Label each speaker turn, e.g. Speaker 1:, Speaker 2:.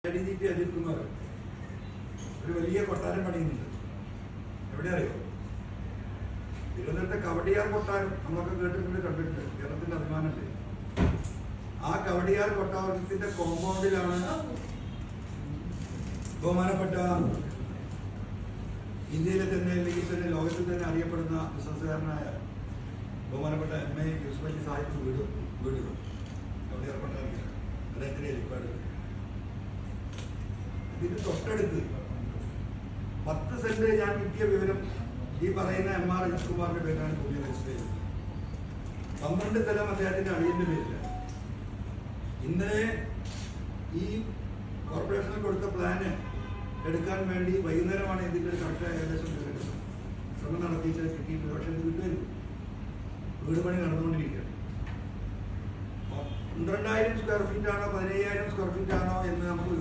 Speaker 1: അജിത് കുമാർ ഒരു വലിയ കൊട്ടാരം പണിയുന്നുണ്ട്. എവിടെ അറിയോ? തിരുവനന്തപുരത്തെ കവടിയാർ കൊട്ടാരം നമ്മളൊക്കെ കേട്ടിട്ടുണ്ട്, കണ്ടിട്ടുണ്ട്. കേരളത്തിന്റെ അഭിമാനമല്ലേ. ആ കവടിയാർ കൊട്ടാരത്തിന്റെ കോമ്പൗണ്ടിലാണ് ബഹുമാനപ്പെട്ട ഇന്ത്യയിലെ തന്നെ, അല്ലെങ്കിൽ തന്നെ ലോകത്തിൽ തന്നെ അറിയപ്പെടുന്ന ബിസിനസ്സുകാരനായ ബഹുമാനപ്പെട്ട MA യൂസുഫ് അലി സാഹിബ് വീടുകൾ കവടിയാർ കൊട്ടാരത്തിലാണ്. അദ്ദേഹത്തിന്റെ ഹെലിപ്പാഡ്. ഇതിന് തൊട്ടടുത്ത് 10 സെന്റ് ഞാൻ കിട്ടിയ വിവരം ഈ പറയുന്ന MR അജിത് കുമാറിന്റെ പേരിലാണ് ഭൂമി രജിസ്റ്റർ ചെയ്തത്. 12 സ്ഥലം അദ്ദേഹത്തിന്റെ അളിയന്റെ പേരില്ല. ഇന്നലെ ഈ കോർപ്പറേഷനിൽ കൊടുത്ത പ്ലാന് എടുക്കാൻ വേണ്ടി വൈകുന്നേരമാണ് ഇതിന്റെ ഒരു കറക്റ്റ് ഏകദേശം ശ്രമം നടത്തിയിട്ട് കിട്ടിയിട്ട്. പക്ഷെ ഇത് കിട്ടുമായിരുന്നു. വീട് പണി നടന്നുകൊണ്ടിരിക്കുകയാണ്. 12,000 സ്ക്വയർ ഫീറ്റ് ആണോ 15,000 സ്ക്വയർ ഫീറ്റ് ആണോ എന്ന് നമുക്ക്